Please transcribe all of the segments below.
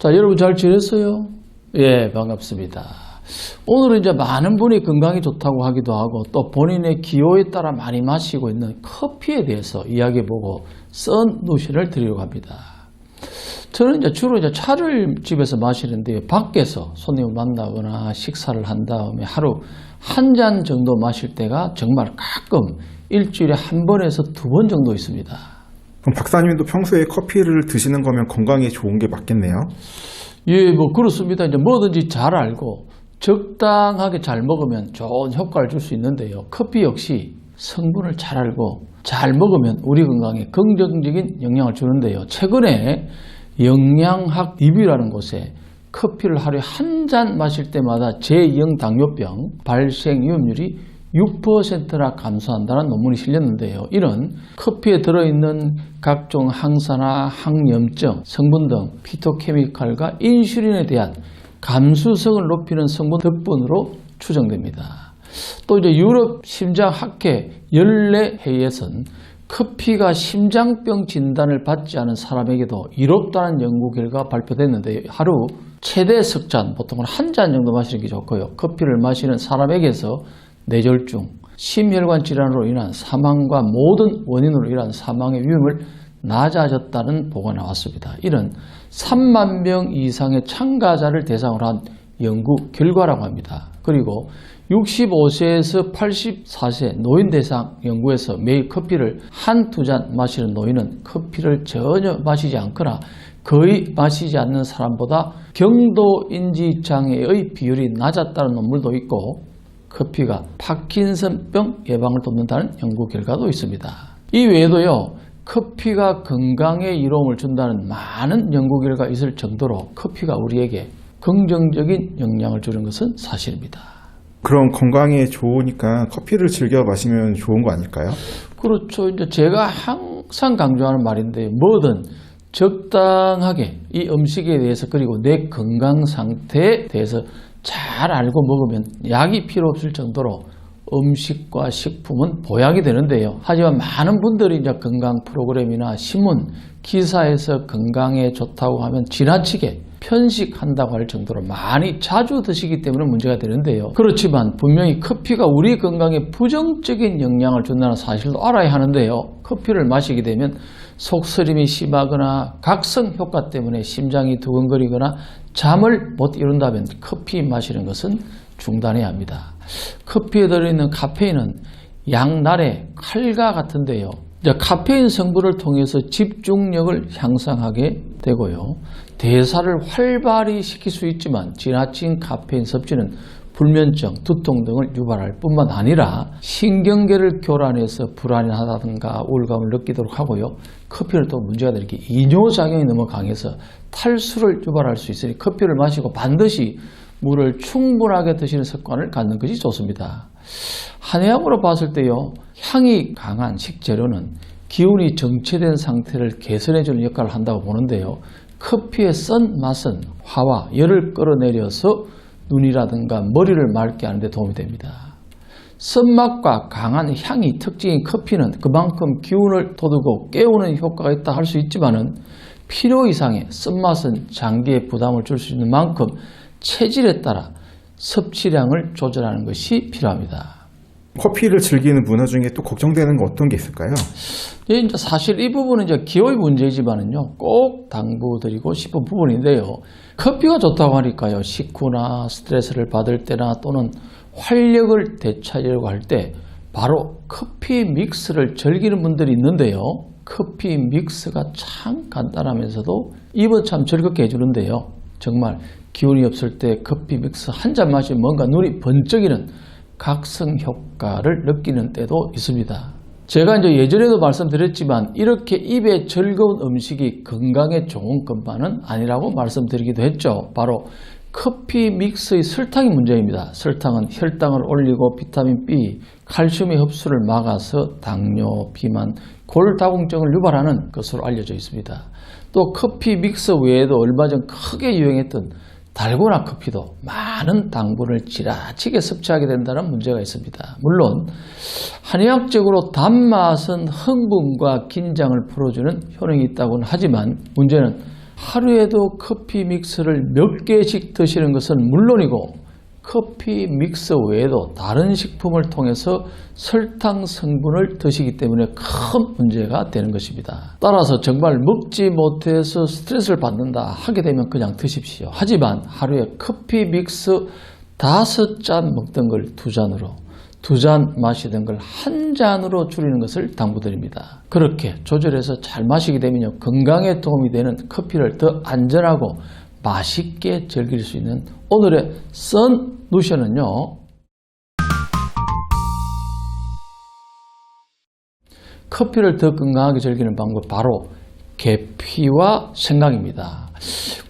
자, 여러분 잘 지냈어요? 예, 반갑습니다. 오늘은 이제 많은 분이 건강이 좋다고 하기도 하고 또 본인의 기호에 따라 많이 마시고 있는 커피에 대해서 이야기해보고 썬 노션을 드리려고 합니다. 저는 이제 주로 차를 집에서 마시는데 밖에서 손님을 만나거나 식사를 한 다음에 하루 한 잔 정도 마실 때가 정말 가끔 일주일에 한 번에서 두 번 정도 있습니다. 그럼 박사님도 평소에 커피를 드시는 거면 건강에 좋은 게 맞겠네요? 예, 뭐 그렇습니다. 이제 뭐든지 잘 알고 적당하게 잘 먹으면 좋은 효과를 줄 수 있는데요. 커피 역시 성분을 잘 알고 잘 먹으면 우리 건강에 긍정적인 영향을 주는데요. 최근에 영양학 리뷰라는 곳에 커피를 하루에 한 잔 마실 때마다 제2형 당뇨병 발생 위험률이 6%나 감소한다는 논문이 실렸는데요. 이런 커피에 들어있는 각종 항산화, 항염증 성분 등 피토케미칼과 인슐린에 대한 감수성을 높이는 성분 덕분으로 추정됩니다. 또 이제 유럽 심장학회 연례회의에서는 커피가 심장병 진단을 받지 않은 사람에게도 이롭다는 연구 결과가 발표됐는데 하루 최대 석 잔, 보통은 한 잔 정도 마시는 게 좋고요. 커피를 마시는 사람에게서 뇌졸중, 심혈관 질환으로 인한 사망과 모든 원인으로 인한 사망의 위험을 낮아졌다는 보고가 나왔습니다. 이런 3만 명 이상의 참가자를 대상으로 한 연구 결과라고 합니다. 그리고 65세에서 84세 노인 대상 연구에서 매일 커피를 한두 잔 마시는 노인은 커피를 전혀 마시지 않거나 거의 마시지 않는 사람보다 경도인지장애의 비율이 낮았다는 논문도 있고 커피가 파킨슨병 예방을 돕는다는 연구 결과도 있습니다. 이 외에도요, 커피가 건강에 이로움을 준다는 많은 연구 결과가 있을 정도로 커피가 우리에게 긍정적인 영향을 주는 것은 사실입니다. 그럼 건강에 좋으니까 커피를 즐겨 마시면 좋은 거 아닐까요? 그렇죠. 이제 제가 항상 강조하는 말인데 뭐든 적당하게 이 음식에 대해서 그리고 내 건강 상태에 대해서 잘 알고 먹으면 약이 필요 없을 정도로 음식과 식품은 보약이 되는데요. 하지만 많은 분들이 이제 건강 프로그램이나 신문 기사에서 건강에 좋다고 하면 지나치게 편식한다고 할 정도로 많이 자주 드시기 때문에 문제가 되는데요. 그렇지만 분명히 커피가 우리 건강에 부정적인 영향을 준다는 사실도 알아야 하는데요. 커피를 마시게 되면 속쓰림이 심하거나 각성 효과 때문에 심장이 두근거리거나 잠을 못 이룬다면 커피 마시는 것은 중단해야 합니다. 커피에 들어있는 카페인은 양날의 칼과 같은데요. 카페인 성분을 통해서 집중력을 향상하게 되고요. 대사를 활발히 시킬 수 있지만 지나친 카페인 섭취는 불면증, 두통 등을 유발할 뿐만 아니라 신경계를 교란해서 불안하다든가 우울감을 느끼도록 하고요. 커피는 또 문제가 되는 게 이뇨작용이 너무 강해서 탈수를 유발할 수 있으니 커피를 마시고 반드시 물을 충분하게 드시는 습관을 갖는 것이 좋습니다. 한의학으로 봤을 때요, 향이 강한 식재료는 기운이 정체된 상태를 개선해주는 역할을 한다고 보는데요. 커피의 쓴 맛은 화와 열을 끌어내려서 눈이라든가 머리를 맑게 하는 데 도움이 됩니다. 쓴맛과 강한 향이 특징인 커피는 그만큼 기운을 돋우고 깨우는 효과가 있다 할 수 있지만은 필요 이상의 쓴맛은 장기에 부담을 줄 수 있는 만큼 체질에 따라 섭취량을 조절하는 것이 필요합니다. 커피를 즐기는 문화 중에 또 걱정되는 건 어떤 게 있을까요? 예, 이제 사실 이 부분은 이제 기호의 문제이지만은요, 꼭 당부드리고 싶은 부분인데요. 커피가 좋다고 하니까요, 식후나 스트레스를 받을 때나 또는 활력을 되찾으려고 할 때 바로 커피 믹스를 즐기는 분들이 있는데요. 커피 믹스가 참 간단하면서도 입은 참 즐겁게 해주는데요. 정말 기운이 없을 때 커피 믹스 한 잔 마시면 뭔가 눈이 번쩍이는 각성 효과를 느끼는 때도 있습니다. 제가 이제 예전에도 말씀드렸지만 이렇게 입에 즐거운 음식이 건강에 좋은 것만은 아니라고 말씀드리기도 했죠. 바로 커피 믹스의 설탕이 문제입니다. 설탕은 혈당을 올리고 비타민 B, 칼슘의 흡수를 막아서 당뇨, 비만, 골다공증을 유발하는 것으로 알려져 있습니다. 또 커피 믹스 외에도 얼마 전 크게 유행했던 달고나 커피도 많은 당분을 지나치게 섭취하게 된다는 문제가 있습니다. 물론 한의학적으로 단맛은 흥분과 긴장을 풀어주는 효능이 있다고는 하지만 문제는 하루에도 커피 믹스를 몇 개씩 드시는 것은 물론이고 커피 믹스 외에도 다른 식품을 통해서 설탕 성분을 드시기 때문에 큰 문제가 되는 것입니다. 따라서 정말 먹지 못해서 스트레스를 받는다 하게 되면 그냥 드십시오. 하지만 하루에 커피 믹스 5잔 먹던 걸 2잔으로, 2잔 마시던 걸 1잔으로 줄이는 것을 당부드립니다. 그렇게 조절해서 잘 마시게 되면 건강에 도움이 되는 커피를 더 안전하고 맛있게 즐길 수 있는 오늘의 썬누션은요, 커피를 더 건강하게 즐기는 방법, 바로 계피와 생강입니다.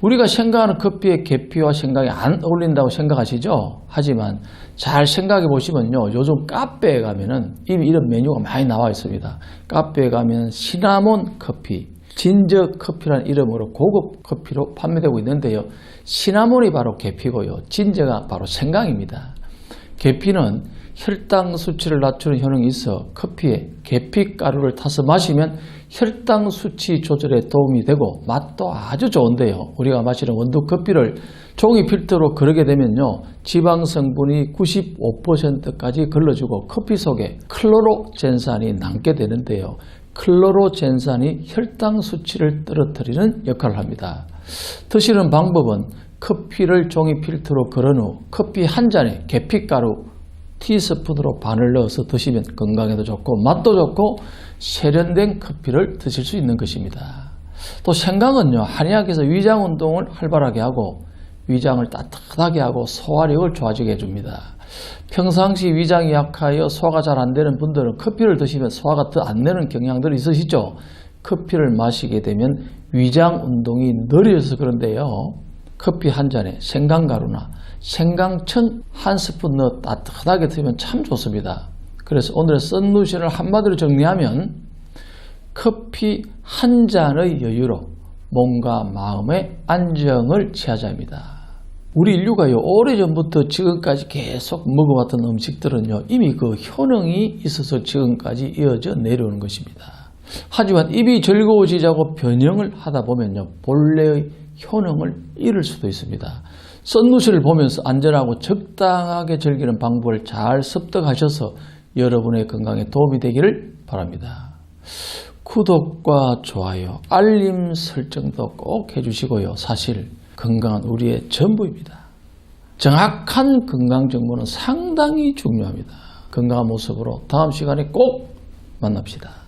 우리가 생각하는 커피에 계피와 생강이 안 어울린다고 생각하시죠? 하지만 잘 생각해 보시면요, 요즘 카페에 가면은 이미 이런 메뉴가 많이 나와 있습니다. 카페에 가면 시나몬 커피, 진저 커피라는 이름으로 고급 커피로 판매되고 있는데요, 시나몬이 바로 계피고요, 진저가 바로 생강입니다. 계피는 혈당 수치를 낮추는 효능이 있어 커피에 계피가루를 타서 마시면 혈당 수치 조절에 도움이 되고 맛도 아주 좋은데요, 우리가 마시는 원두커피를 종이 필터로 거르게 되면요, 지방 성분이 95%까지 걸러지고 커피 속에 클로로젠산이 남게 되는데요, 클로로젠산이 혈당 수치를 떨어뜨리는 역할을 합니다. 드시는 방법은 커피를 종이 필터로 걸은 후 커피 한 잔에 계피가루 티스푼으로 반을 넣어서 드시면 건강에도 좋고 맛도 좋고 세련된 커피를 드실 수 있는 것입니다. 또 생강은요, 한의학에서 위장 운동을 활발하게 하고 위장을 따뜻하게 하고 소화력을 좋아지게 해줍니다. 평상시 위장이 약하여 소화가 잘 안 되는 분들은 커피를 드시면 소화가 더 안 되는 경향들이 있으시죠? 커피를 마시게 되면 위장 운동이 느려져서 그런데요, 커피 한 잔에 생강가루나 생강천 1스푼 넣어 따뜻하게 드시면 참 좋습니다. 그래서 오늘의 썬누션을 한마디로 정리하면 커피 한 잔의 여유로 몸과 마음의 안정을 취하자입니다. 우리 인류가요, 오래전부터 지금까지 계속 먹어왔던 음식들은요, 이미 그 효능이 있어서 지금까지 이어져 내려오는 것입니다. 하지만 입이 즐거워지자고 변형을 하다 보면요, 본래의 효능을 잃을 수도 있습니다. 썬누션을 보면서 안전하고 적당하게 즐기는 방법을 잘 습득하셔서 여러분의 건강에 도움이 되기를 바랍니다. 구독과 좋아요, 알림 설정도 꼭 해주시고요. 사실 건강은 우리의 전부입니다. 정확한 건강 정보는 상당히 중요합니다. 건강한 모습으로 다음 시간에 꼭 만납시다.